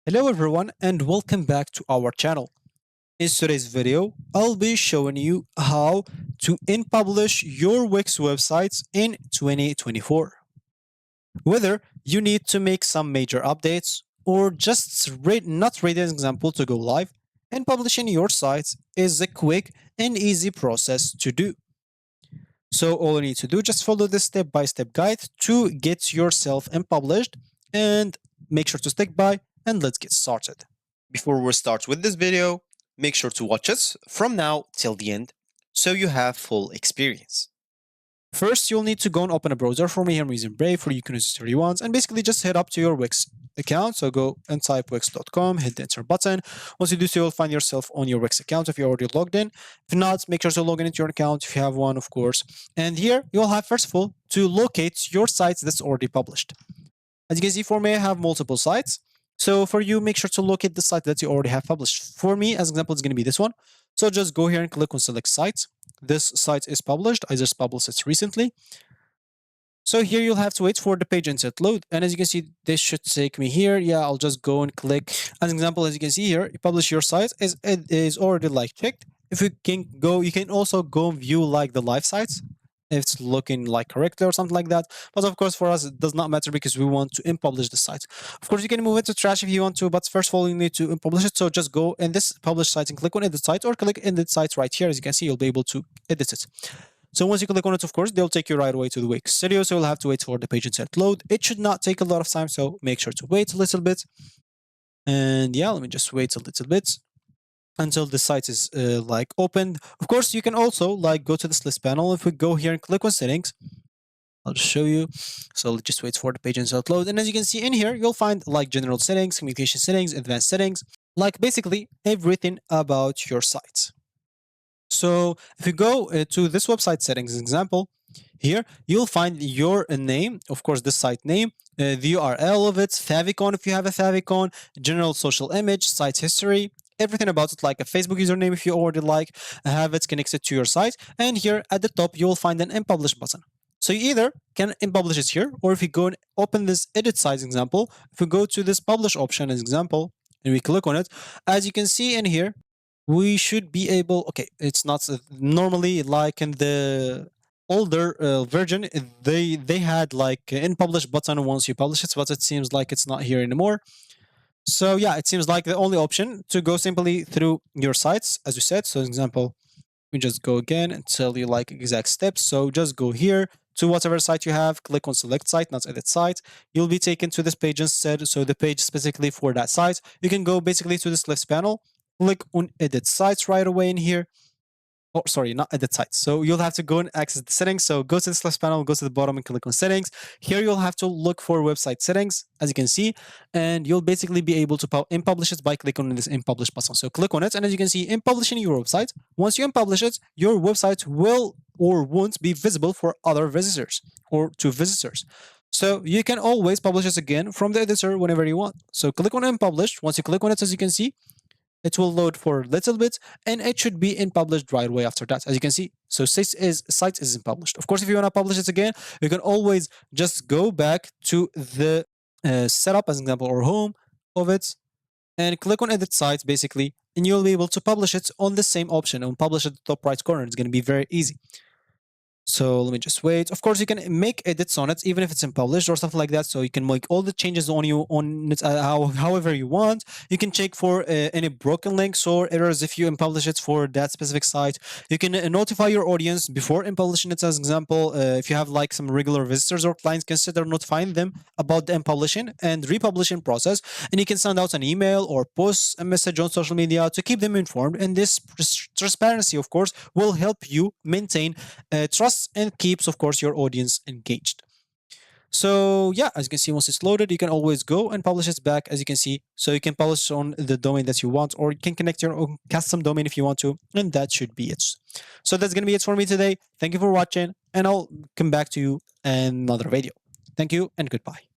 Hello everyone and welcome back to our channel. In today's video, I'll be showing you how to in-publish your Wix websites in 2024. Whether you need to make some major updates or just not ready an example to go live, and publishing your sites is a quick and easy process to do. So all you need to do, just follow this step-by-step guide to get yourself in-published and make sure to stick by and let's get started. Before we start with this video, make sure to watch us from now till the end so you have full experience. First, you'll need to go and open a browser. For me, I'm using Brave, for you can use whatever you want, and basically just head up to your Wix account. So go and type wix.com, hit the enter button. Once you do so, you'll find yourself on your Wix account if you're already logged in. If not, make sure to log in into your account if you have one, of course. And here, you'll have, first of all, to locate your sites that's already published. As you can see, for me, I have multiple sites. So for you, make sure to locate the site that you already have published. For me, as an example, it's going to be this one. So just go here and click on select sites. This site is published. I just published it recently. So here you'll have to wait for the page insert load. And as you can see, this should take me here. Yeah, I'll just go and click. As an example, as you can see here, you publish your site. It is already like checked. If you can go, you can also go and view like the live sites. If it's looking like correctly or something like that. But of course, for us, it does not matter because we want to unpublish the site. Of course, you can move it to trash if you want to, but first of all, you need to unpublish it. So just go in this publish site and click on edit site or click edit site right here. As you can see, you'll be able to edit it. So once you click on it, of course, they'll take you right away to the Wix Studio. So you'll have to wait for the page insert load. It should not take a lot of time, so make sure to wait a little bit. And yeah, let me just wait a little bit until the site is like opened. Of course, you can also like go to this list panel. If we go here and click on settings, I'll just show you. So let's just wait for the page insert load. And as you can see in here, you'll find like general settings, communication settings, advanced settings, like basically everything about your site. So if you go to this website settings example, here you'll find your name, of course, the site name, the URL of it, favicon if you have a favicon, general social image, site history, everything about it, like a Facebook username if you already like have it connected to your site. And here at the top, you'll find an unpublish button. So you either can unpublish it here, or if you go and open this edit site example, if we go to this publish option as example, and we click on it, as you can see in here, we should be able, okay, it's not normally like in the older version, they had like an publish button once you publish it, but it seems like it's not here anymore. So yeah, it seems like the only option to go simply through your sites, as we said. So example, we just go again and tell you like exact steps. So just go here to whatever site you have, click on select site, not edit site. You'll be taken to this page instead. So the page specifically for that site. You can go basically to this list panel, click on edit sites right away in here. Oh, sorry, not edit sites. So you'll have to go and access the settings. So go to this list panel, go to the bottom and click on settings. Here you'll have to look for website settings, as you can see, and you'll basically be able to unpublish it by clicking on this unpublish button. So click on it, and as you can see, unpublishing your website. Once you unpublish it, your website will or won't be visible for other visitors or to visitors. So you can always publish it again from the editor whenever you want. So click on unpublish. Once you click on it, as you can see, it will load for a little bit and it should be unpublished right away after that, as you can see. So site is unpublished. Of course, if you want to publish it again, you can always just go back to the setup, as an example, or home of it, and click on edit sites basically, and you'll be able to publish it on the same option and publish at the top right corner. It's going to be very easy. So let me just wait. Of course, you can make edits on it, even if it's unpublished or something like that. So you can make all the changes on it however you want. You can check for any broken links or errors if you unpublish it for that specific site. You can notify your audience before unpublishing it. As an example, if you have like some regular visitors or clients, consider notifying them about the unpublishing and republishing process. And you can send out an email or post a message on social media to keep them informed. And this transparency, of course, will help you maintain trust and keeps, of course, your audience engaged. So yeah, as you can see, once it's loaded, you can always go and publish it back, as you can see. So you can publish on the domain that you want, or you can connect your own custom domain if you want to, and that should be it. So that's going to be it for me today. Thank you for watching, and I'll come back to you in another video. Thank you and goodbye.